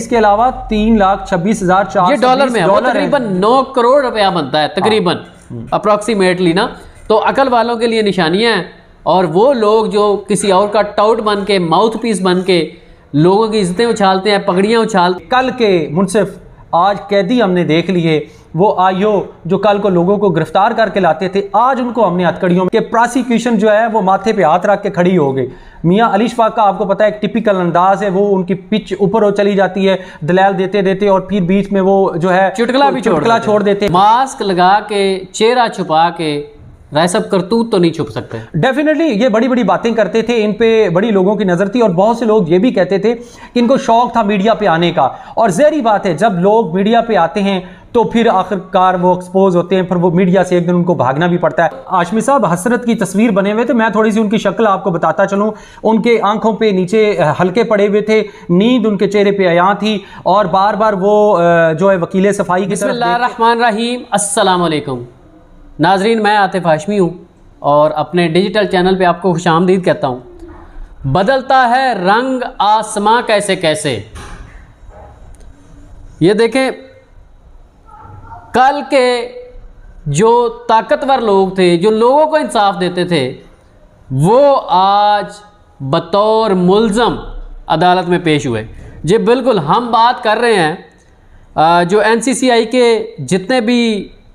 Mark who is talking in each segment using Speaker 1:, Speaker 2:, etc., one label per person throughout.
Speaker 1: इसके अलावा 3,26,400
Speaker 2: ये डॉलर में है, वो तकरीबन 9 करोड़ रुपया बनता है तकरीबन अप्रॉक्सीमेटली ना। तो अकल वालों के लिए निशानियां हैं, और वो लोग जो किसी और का टाउट बन के, माउथ पीस बन के लोगों की इज्जतें उछालते हैं, पगड़ियां उछालते।
Speaker 1: कल के मुनसिफ आज कैदी हमने देख लिए, वो आईओ जो कल को लोगों को गिरफ्तार करके लाते थे, आज उनको हमने हथकड़ियों के प्रोसिक्यूशन जो है वो माथे पे हाथ रख के खड़ी हो गई। मियां अली शफाक का आपको पता है एक टिपिकल अंदाज है, वो उनकी पिच ऊपर हो चली जाती है दलाल देते देते, और फिर बीच में वो जो है चुटकुला छोड़ देते।
Speaker 2: मास्क लगा के, चेहरा छुपा के, राय सब करतूत तो नहीं छुप सकते।
Speaker 1: डेफिनेटली ये बड़ी बड़ी बातें करते थे, इन पे बड़ी लोगों की नजर थी, और बहुत से लोग ये भी कहते थे कि इनको शौक था मीडिया पे आने का। और ज़ाहिर बात है जब लोग मीडिया पे आते हैं तो फिर आखिरकार वो एक्सपोज होते हैं, फिर वो मीडिया से एक दिन उनको भागना भी पड़ता है। हाशमी साहब हसरत की तस्वीर बने हुए थे, मैं थोड़ी सी उनकी शक्ल आपको बताता चलूँ। उनके आंखों पे नीचे हल्के पड़े हुए थे, नींद उनके चेहरे पे आया थी, और बार बार वो जो है वकील सफाई की तरफ।
Speaker 2: बिस्मिल्लाहिर्रहमानिर्रहीम, अस्सलाम वालेकुम नाजरीन, मैं आतिफ हाशमी हूँ और अपने डिजिटल चैनल पे आपको खुशामदीद कहता हूँ। बदलता है रंग आसमां कैसे कैसे। ये देखें, कल के जो ताकतवर लोग थे, जो लोगों को इंसाफ देते थे, वो आज बतौर मुल्ज़म अदालत में पेश हुए। जी बिल्कुल, हम बात कर रहे हैं जो NCCI के जितने भी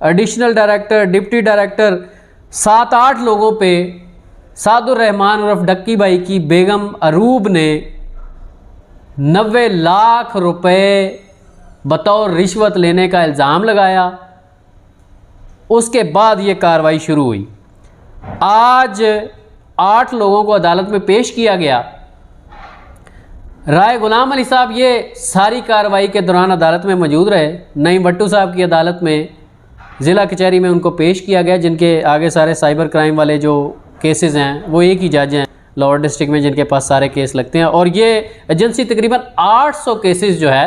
Speaker 2: एडिशनल डायरेक्टर, डिप्टी डायरेक्टर, 7-8 लोगों पे सादुर रहमान उर्फ डक्की भाई की बेगम अरूब ने 90 लाख रुपए बतौर रिश्वत लेने का इल्ज़ाम लगाया। उसके बाद ये कार्रवाई शुरू हुई। आज 8 लोगों को अदालत में पेश किया गया। राय गुलाम अली साहब ये सारी कार्रवाई के दौरान अदालत में मौजूद रहे। नईम भट्टू साहब की अदालत में ज़िला कचहरी में उनको पेश किया गया, जिनके आगे सारे साइबर क्राइम वाले जो केसेस हैं वो एक ही जज हैं लाहौर डिस्ट्रिक्ट में जिनके पास सारे केस लगते हैं। और ये एजेंसी तकरीबन 800 केसेस जो है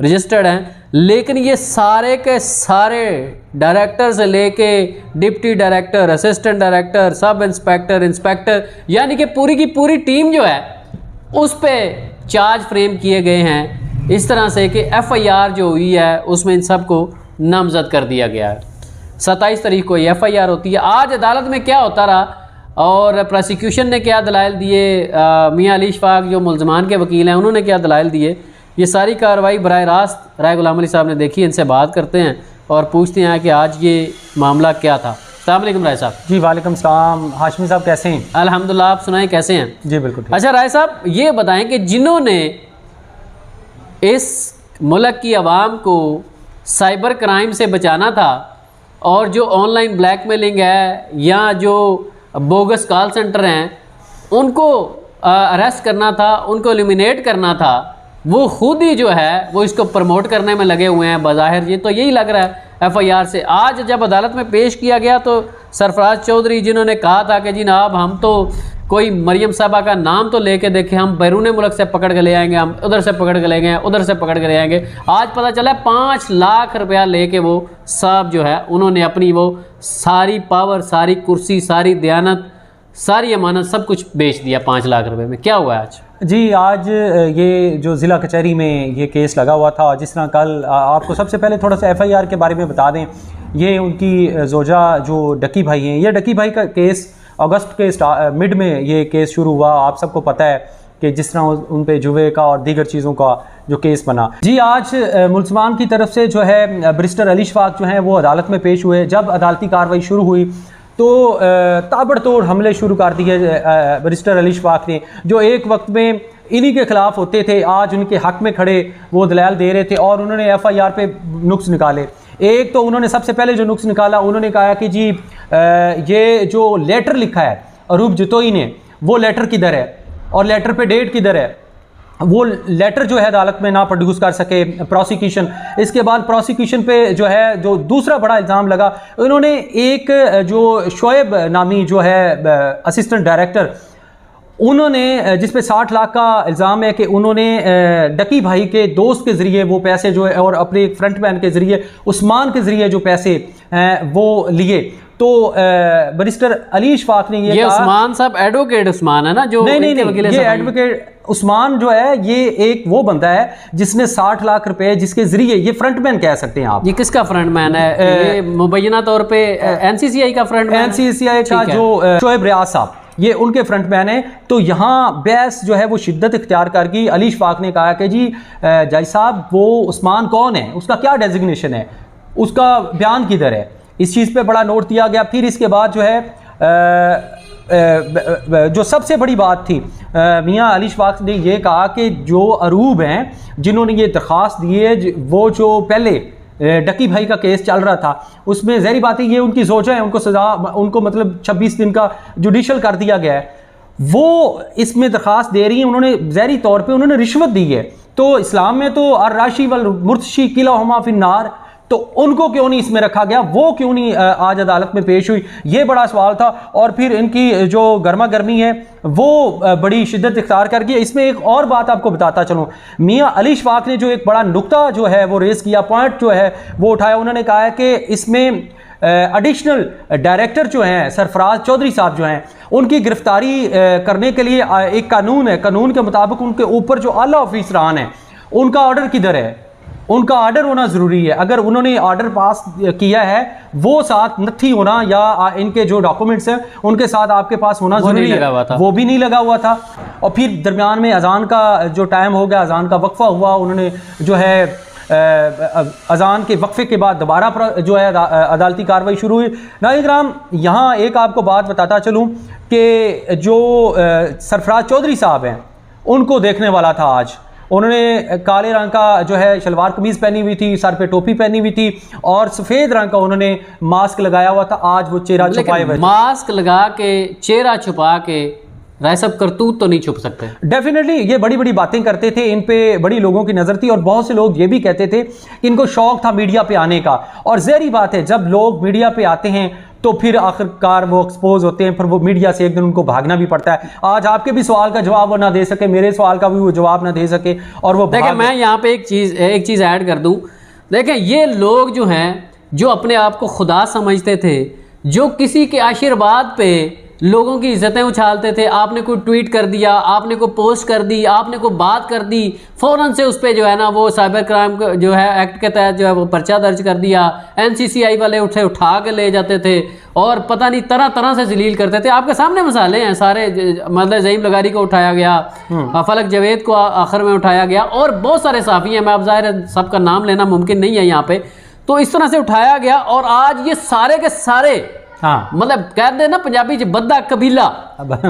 Speaker 2: रजिस्टर्ड हैं, लेकिन ये सारे के सारे डायरेक्टर से लेके deputy director, assistant director, sub inspector, inspector, यानी कि पूरी की पूरी टीम जो है उस पर चार्ज फ्रेम किए गए हैं इस तरह से कि FIR जो हुई है उसमें इन सब को नामजद कर दिया गया है। 27 तारीख को ये FIR होती है। आज अदालत में क्या होता रहा और प्रोसिक्यूशन ने क्या दलाइल दिए, मियां अली शफाक जो मुल्ज़मान के वकील हैं उन्होंने क्या दलाइल दिए, ये सारी कार्रवाई बराह रास्त राय गुलाम अली साहब ने देखी। इनसे बात करते हैं और पूछते हैं कि आज ये मामला क्या था। अस्सलाम वालेकुम राय साहब।
Speaker 1: जी वालेकुम सलाम। हाशमी साहब कैसे हैं?
Speaker 2: अल्हम्दुलिल्लाह, आप सुनाएं कैसे हैं?
Speaker 1: जी बिल्कुल।
Speaker 2: अच्छा राय साहब, ये बताएं कि जिन्होंने इस मुल्क की आवाम को साइबर क्राइम से बचाना था और जो ऑनलाइन ब्लैकमेलिंग है या जो बोगस कॉल सेंटर हैं उनको अरेस्ट करना था, उनको एलिमिनेट करना था, वो खुद ही जो है वो इसको प्रमोट करने में लगे हुए हैं बज़ाहिर। ये तो यही लग रहा है FIR से। आज जब अदालत में पेश किया गया तो सरफराज चौधरी जिन्होंने कहा था कि जी जनाब हम तो कोई मरियम साहबा का नाम तो लेके देखें, हम बैरून मुल्क से पकड़ के ले आएंगे, हम उधर से पकड़ के ले गए, उधर से पकड़ के ले आएंगे। आज पता चला 5 लाख रुपया लेके वो साहब जो है उन्होंने अपनी वो सारी पावर, सारी कुर्सी, सारी दयानत, सारी अमानत सब कुछ बेच दिया 5 लाख रुपए में। क्या हुआ आज?
Speaker 1: जी आज ये जो ज़िला कचहरी में ये केस लगा हुआ था, जिस तरह कल आपको सबसे पहले थोड़ा सा FIR के बारे में बता दें। ये उनकी जोजा जो डक्की भाई हैं, ये डक्की भाई का केस अगस्त के मिड में ये केस शुरू हुआ। आप सबको पता है कि जिस तरह उन पे जुए का और दीगर चीज़ों का जो केस बना। जी आज मुल्ज़मान की तरफ से जो है बैरिस्टर अली शफाक जो हैं वो अदालत में पेश हुए। जब अदालती कार्रवाई शुरू हुई तो ताबड़तोड़ हमले शुरू कर दिए बैरिस्टर अली शफाक ने, जो एक वक्त में इन्हीं के ख़िलाफ़ होते थे, आज उनके हक़ में खड़े वो दलाल दे रहे थे और उन्होंने FIR पे नुक्स निकाले। एक तो उन्होंने सबसे पहले जो नुक्स निकाला, उन्होंने कहा कि जी ये जो लेटर लिखा है अरूब जतोई ने, वो लेटर किधर है और लेटर पे डेट किधर है। वो लेटर जो है अदालत में ना प्रोड्यूस कर सके प्रोसिक्यूशन। इसके बाद प्रोसिक्यूशन पे जो है जो दूसरा बड़ा इल्ज़ाम लगा, उन्होंने एक जो शोएब नामी जो है असिस्टेंट डायरेक्टर, उन्होंने जिस पे 60 लाख का इल्ज़ाम है कि उन्होंने डक्की भाई के दोस्त के ज़रिए वो पैसे जो है और अपने एक फ्रंट मैन के ज़रिए उस्मान के ज़रिए जो पैसे वो लिए। तो बैरिस्टर अली इशफाक ने ये कहा,
Speaker 2: उस्मान साहब एडवोकेट उस्मान है ना जो
Speaker 1: नहीं,
Speaker 2: वकील
Speaker 1: ये एडवोकेट उस्मान जो है ये एक वो बंदा है जिसने 60 लाख रुपए, जिसके जरिए ये फ्रंटमैन कह सकते हैं आप।
Speaker 2: ये किसका फ्रंटमैन है? ये मुबैना तौर पे एनसीसीआई का फ्रंटमैन,
Speaker 1: एनसीसीआई का जो शोएब रियाज साहब, ये उनके फ्रंटमैन है। तो यहाँ बहस जो है वो शिद्दत इख्तियार कर गई। अली इशफाक ने कहा कि जी जज साहब वो उस्मान कौन है, उसका क्या डेजिग्नेशन है, उसका बयान किधर है, इस चीज़ पे बड़ा नोट दिया गया। फिर इसके बाद जो है जो सबसे बड़ी बात थी, मियाँ अली इशफाक ने ये कहा कि जो अरूब हैं जिन्होंने ये दरख्वास्त दी है, वो जो पहले डकी भाई का केस चल रहा था उसमें ज़हरी बात है ये उनकी जोजा है, उनको सज़ा, उनको मतलब 26 दिन का जुडिशल कर दिया गया है, वो इसमें दरख्वास्त दे रही हैं। उन्होंने ज़हरी तौर पे उन्होंने रिश्वत दी है। तो इस्लाम में तो अर्राशी वल मुर्तशी किलाहुमा फिन्नार, तो उनको क्यों नहीं इसमें रखा गया, वो क्यों नहीं आज अदालत में पेश हुई, ये बड़ा सवाल था। और फिर इनकी जो गर्मा गर्मी है वो बड़ी शिद्दत इख्तियार कर गई। इसमें एक और बात आपको बताता चलूँ, मियाँ अली इशफाक ने जो एक बड़ा नुक्ता जो है वो रेस किया, पॉइंट जो है वो उठाया। उन्होंने कहा है कि इसमें एडिशनल डायरेक्टर जो हैं सरफराज चौधरी साहब जो हैं, उनकी गिरफ्तारी करने के लिए एक कानून है, कानून के मुताबिक उनके ऊपर जो आला ऑफिसरान है उनका ऑर्डर किधर है, उनका ऑर्डर होना ज़रूरी है। अगर उन्होंने ऑर्डर पास किया है वो साथ नथी होना या इनके जो डॉक्यूमेंट्स हैं उनके साथ आपके पास होना ज़रूरी है, वो भी नहीं लगा हुआ था। और फिर दरमियान में अजान का जो टाइम हो गया, अजान का वक्फा हुआ, उन्होंने जो है अजान के वक्फे के बाद दोबारा जो है अदालती कार्रवाई शुरू हुई। नाज़रीन, यहाँ एक आपको बात बताता चलूँ कि जो सरफराज चौधरी साहब हैं उनको देखने वाला था आज। उन्होंने काले रंग का जो है शलवार कमीज़ पहनी हुई थी, सर पे टोपी पहनी हुई थी और सफ़ेद रंग का उन्होंने मास्क लगाया हुआ था। आज वो चेहरा छुपाए हुए,
Speaker 2: मास्क लगा के चेहरा छुपा के राय सब करतूत तो नहीं छुप सकते।
Speaker 1: डेफिनेटली ये बड़ी बड़ी बातें करते थे, इन पे बड़ी लोगों की नज़र थी और बहुत से लोग ये भी कहते थे कि इनको शौक था मीडिया पे आने का। और ज़हरी बात है जब लोग मीडिया पे आते हैं तो फिर आखिरकार वो एक्सपोज होते हैं, फिर वो मीडिया से एक दिन उनको भागना भी पड़ता है। आज आपके भी सवाल का जवाब वो ना दे सके, मेरे सवाल का भी वो जवाब ना दे सके और वो
Speaker 2: देखिए मैं यहाँ पे एक चीज़ ऐड कर दूँ। देखें ये लोग जो हैं जो अपने आप को खुदा समझते थे, जो किसी के आशीर्वाद पे लोगों की इज्जतें उछालते थे, आपने कोई ट्वीट कर दिया, आपने कोई पोस्ट कर दी, आपने कोई बात कर दी, फ़ौरन से उस पर जो है ना वो साइबर क्राइम जो है एक्ट के तहत जो है वो पर्चा दर्ज कर दिया। एनसीसीआई वाले उठा के ले जाते थे और पता नहीं तरह तरह से जलील करते थे। आपके सामने मसाले हैं सारे, मतलब ज़हीम लगारी को उठाया गया, फलक जावेद को आखिर में उठाया गया और बहुत सारे साफ़ी हैं, मैं अब ज़ाहिर सबका नाम लेना मुमकिन नहीं है यहाँ पे। तो इस तरह से उठाया गया और आज ये सारे के सारे मतलब कह दे ना पंजाबी च बद्दा कबीला,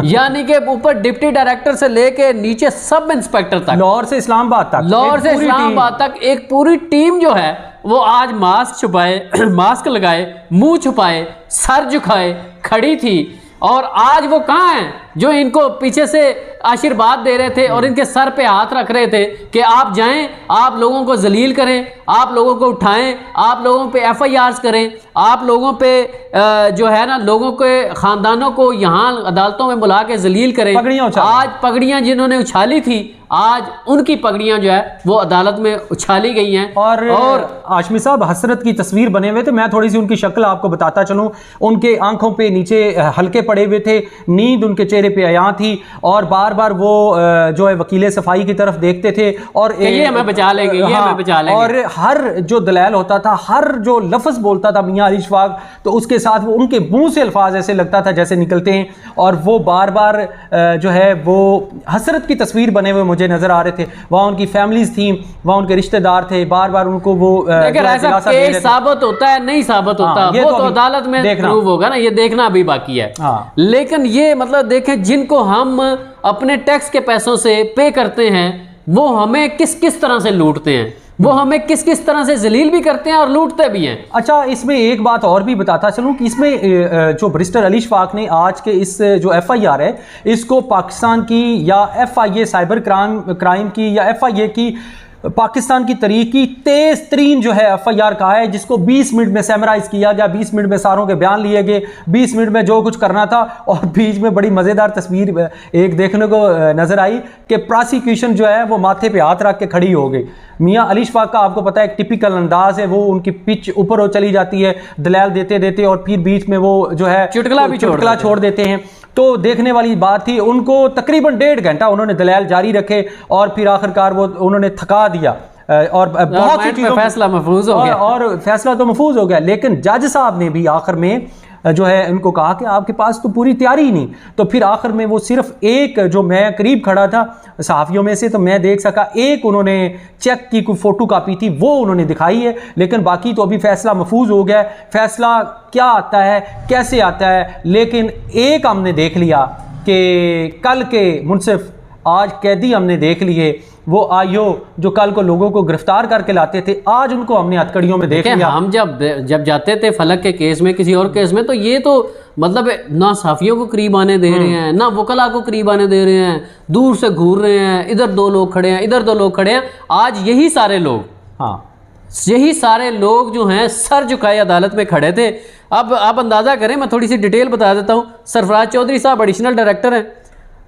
Speaker 2: यानी कि ऊपर डिप्टी डायरेक्टर से लेके नीचे सब इंस्पेक्टर तक,
Speaker 1: लाहौर से इस्लामाबाद तक,
Speaker 2: लाहौर से इस्लामाबाद तक एक पूरी टीम जो है वो आज मास्क छुपाए, मास्क लगाए, मुंह छुपाए, सर झुकाए खड़ी थी। और आज वो कहाँ हैं जो इनको पीछे से आशीर्वाद दे रहे थे और इनके सर पे हाथ रख रहे थे कि आप जाएं, आप लोगों को जलील करें, आप लोगों को उठाएं, आप लोगों पे FIRs करें, आप लोगों पे जो है ना लोगों के ख़ानदानों को यहाँ अदालतों में बुला के जलील करें। आज पगड़ियाँ जिन्होंने उछाली थी आज उनकी पगड़ियाँ जो है वो अदालत में उछाली गई हैं।
Speaker 1: और आशमी साहब हसरत की तस्वीर बने हुए थे, मैं थोड़ी सी उनकी शक्ल आपको बताता चलूँ। उनके आंखों पे नीचे हल्के पड़े हुए थे, नींद उनके चेहरे पे आया थी और बार बार वो जो है वकील सफाई की तरफ देखते थे और
Speaker 2: ये हमें बचा लेंगे, ये हमें बचा लेंगे।
Speaker 1: और हर जो दलाल होता था, हर जो लफ्ज़ बोलता था मियाँ अली इशफाक, तो उसके साथ वो उनके मुंह से अल्फाज ऐसे लगता था जैसे निकलते हैं और वो बार बार जो है वो हसरत की तस्वीर बने हुए मुझे नजर आ रहे थे। वहाँ उनकी फैमिलीज थी, वहाँ उनके रिश्तेदार थे, बार बार उनको वो
Speaker 2: साबित होता है नहीं साबित होता वो तो अदालत में प्रूव होगा ना, ये देखना अभी बाकी है। लेकिन ये मतलब देखें जिनको हम अपने टैक्स के पैसों से पे करते हैं वो हमें किस किस तरह से लूटते हैं, वो हमें किस किस तरह से जलील भी करते हैं और लूटते भी हैं।
Speaker 1: अच्छा, इसमें एक बात और भी बताता चलूँ कि इसमें जो बैरिस्टर अली इशफाक ने आज के इस जो FIR है इसको पाकिस्तान की या FIA साइबर क्राइम की या FIA की पाकिस्तान की तरीक की तेज़ तरीन जो है FIR का है, जिसको 20 मिनट में समराइज़ किया गया, 20 मिनट में सारों के बयान लिए गए, 20 मिनट में जो कुछ करना था। और बीच में बड़ी मज़ेदार तस्वीर एक देखने को नज़र आई कि प्रोसिक्यूशन जो है वो माथे पे हाथ रख के खड़ी हो गई। मियाँ अली शफाक का आपको पता है एक टिपिकल अंदाज है, वो उनकी पिच ऊपर हो चली जाती है दलाल देते देते, और फिर बीच में वो जो है चुटकुला छोड़ देते हैं। तो देखने वाली बात थी, उनको तकरीबन 1.5 घंटा उन्होंने दलाल जारी रखे और फिर आखिरकार वो उन्होंने थका दिया और बहुत सी चीज़ों
Speaker 2: फैसला महफूज हो गया
Speaker 1: और फैसला तो महफूज हो गया। लेकिन जज साहब ने भी आखिर में जो है इनको कहा कि आपके पास तो पूरी तैयारी ही नहीं। तो फिर आखिर में वो सिर्फ एक, जो मैं करीब खड़ा था सहाफ़ियों में से, तो मैं देख सका एक उन्होंने चेक की कोई फ़ोटो कापी थी वो उन्होंने दिखाई है, लेकिन बाकी तो अभी फ़ैसला महफूज हो गया है। फ़ैसला क्या आता है, कैसे आता है, लेकिन एक हमने देख लिया कि कल के मुनसिफ आज कैदी हमने देख लिए, वो आईओ जो कल को लोगों को गिरफ्तार करके लाते थे, आज उनको हमने हथकड़ियों में देख लिया।
Speaker 2: हम जब जाते थे फलक के केस में, किसी और केस में, तो ये तो मतलब ना साफियों को करीब आने दे रहे हैं, ना वकला को करीब आने दे रहे हैं, दूर से घूर रहे हैं, इधर 2 लोग खड़े हैं, इधर 2 लोग खड़े हैं। आज यही सारे लोग, यही सारे लोग जो हैं सर झुकाए अदालत में खड़े थे। अब आप अंदाज़ा करें, मैं थोड़ी सी डिटेल बता देता हूँ। सरफराज चौधरी साहब एडिशनल डायरेक्टर हैं,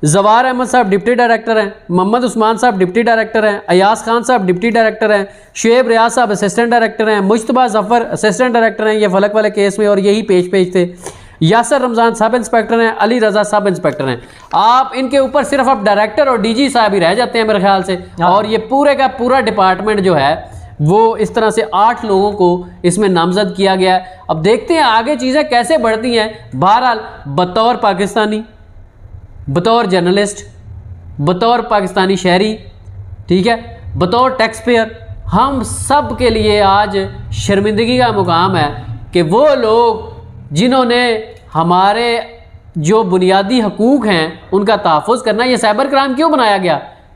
Speaker 2: जवार अहमद साहब डिप्टी डायरेक्टर हैं, मोहम्मद उस्मान साहब डिप्टी डायरेक्टर हैं, अयास खान साहब डिप्टी डायरेक्टर हैं, शुएब रियाज साहब असिस्टेंट डायरेक्टर हैं, मुश्तबा जफ़र असिस्टेंट डायरेक्टर हैं, ये फलक वाले केस में, और यही पेज थे। यासर रमज़ान सब इंस्पेक्टर हैं, अली रज़ा सब इंस्पेक्टर हैं। आप इनके ऊपर सिर्फ अब डायरेक्टर और DG साहब ही रह जाते हैं मेरे ख्याल से, और ये पूरे का पूरा डिपार्टमेंट जो है वो इस तरह से 8 लोगों को इसमें नामजद किया गया है। अब देखते हैं आगे चीज़ें कैसे बढ़ती हैं। बहरहाल बतौर पाकिस्तानी, बतौर जर्नलिस्ट, बतौर पाकिस्तानी शहरी, ठीक है, बतौर टैक्स पेयर, हम सब के लिए आज शर्मिंदगी का मुकाम है कि वो लोग जिन्होंने हमारे जो बुनियादी हकूक़ हैं उनका तहफ़्फ़ुज़ करना, ये साइबर क्राइम क्यों बनाया गया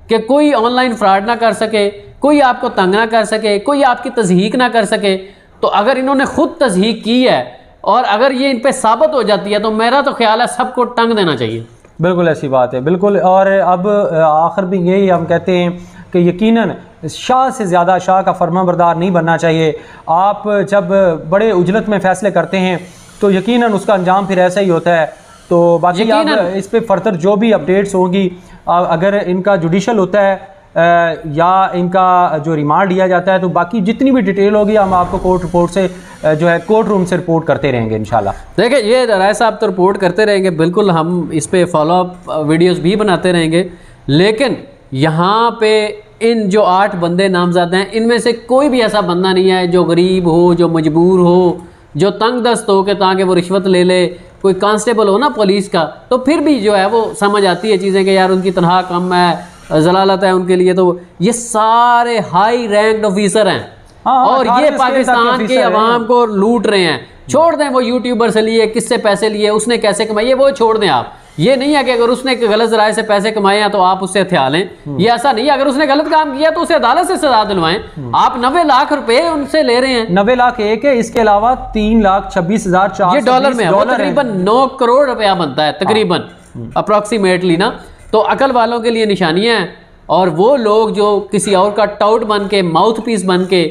Speaker 2: कि कोई ऑनलाइन फ्रॉड ना कर सके, कोई आपको तंग ना कर सके, कोई आपकी तज़हीक ना कर सके। तो अगर इन्होंने ख़ुद तज़हीक की है और अगर ये इन पर साबित हो जाती है, तो मेरा तो ख्याल है सबको टंग देना चाहिए।
Speaker 1: बिल्कुल ऐसी बात है, बिल्कुल। और अब आखिर में यही हम कहते हैं कि यकीनन शाह से ज़्यादा शाह का फरमाबरदार नहीं बनना चाहिए। आप जब बड़े उजलत में फ़ैसले करते हैं तो यकीनन उसका अंजाम फिर ऐसा ही होता है। तो बाकी आप इस पर फर्दर जो भी अपडेट्स होंगी, अगर इनका जुडिशल होता है या इनका जो रिमांड लिया जाता है, तो बाकी जितनी भी डिटेल होगी हम आपको कोर्ट रिपोर्ट से जो है कोर्ट रूम से रिपोर्ट करते रहेंगे इंशाल्लाह।
Speaker 2: देखिए, ये राय साहब तो रिपोर्ट करते रहेंगे, बिल्कुल हम इस पे फॉलोअप वीडियोस भी बनाते रहेंगे। लेकिन यहाँ पे इन जो 8 बंदे नामज़द हैं, इनमें से कोई भी ऐसा बंदा नहीं है जो गरीब हो, जो मजबूर हो, जो तंग दस्त हो कि ताकि वो रिश्वत ले ले। कोई कांस्टेबल हो ना पुलिस का, तो फिर भी जो है वो समझ आती है चीज़ें कि यार उनकी तनख्वाह कम है, जलालत है उनके लिए। तो ये सारे हाई रैंक्ड ऑफिसर हैं और ये पाकिस्तान के अवाम को लूट रहे हैं। छोड़ दें वो यूट्यूबर से लिए, किससे पैसे लिए, उसने कैसे कमाए, वो छोड़ दें आप। ये नहीं है कि अगर उसने गलत ज़राए से पैसे कमाए हैं तो आप उससे हथिया लें, ये ऐसा नहीं है। अगर उसने गलत काम किया तो उसे अदालत से सजा दिलवाएं। आप 90 लाख रुपए उनसे ले रहे हैं।
Speaker 1: 90 लाख एक है, इसके अलावा 3,26,400
Speaker 2: ये डॉलर में है, तकरीबन 9 करोड़ रुपया बनता है तकरीबन, अप्रॉक्सीमेटली ना। तो अकल वालों के लिए निशानियां हैं। और वो लोग जो किसी और का टाउट बन के, माउथ पीस बन के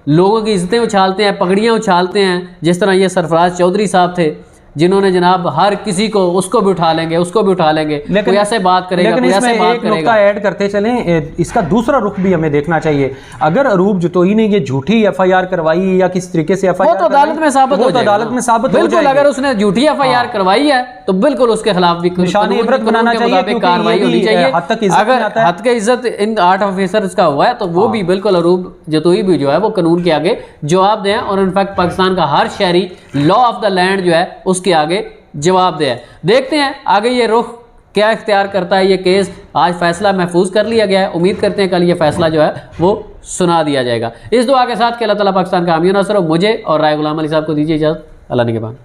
Speaker 2: लोगों की इज्जतें उछालते हैं, पगड़ियाँ उछालते हैं, जिस तरह ये सरफराज चौधरी साहब थे जिन्होंने जनाब हर किसी को, उसको भी उठा लेंगे, उसको भी उठा लेंगे, कोई ऐसे बात करेगा,
Speaker 1: लेकिन
Speaker 2: कोई ऐसे बात करेगा।
Speaker 1: नुक्ता ऐड करते चलें, इसका दूसरा रुख भी हमें देखना चाहिए। अगर अरूब जतोई ने ये झूठी FIR करवाई या किस तरीके से FIR,
Speaker 2: तो अदालत में साबित हो जाएगा,
Speaker 1: अदालत में साबित हो
Speaker 2: जाएगा। अगर उसने झूठी FIR करवाई है तो बिल्कुल उसके खिलाफ भी
Speaker 1: निशान इबरत बनाना चाहिए,
Speaker 2: कार्रवाई होनी चाहिए। अगर हद के इज्जत इन 8 ऑफिसर्स का हुआ है तो वो भी बिल्कुल अरूब जतोई भी जो है वो कानून के आगे जवाब दें। और इनफैक्ट पाकिस्तान का हर शहरी लॉ ऑफ द लैंड जो है उसके आगे जवाब दे। देखते हैं आगे ये रुख क्या इख्तियार करता है ये केस। आज फैसला महफूज कर लिया गया है, उम्मीद करते हैं कल ये फैसला जो है वो सुना दिया जाएगा। इस दुआ के साथ कि अल्लाह ताला पाकिस्तान का हामी नासर हो। मुझे और राय गुलाम अली साहब को दीजिए इजाज़त। अल्लाह निगहबान।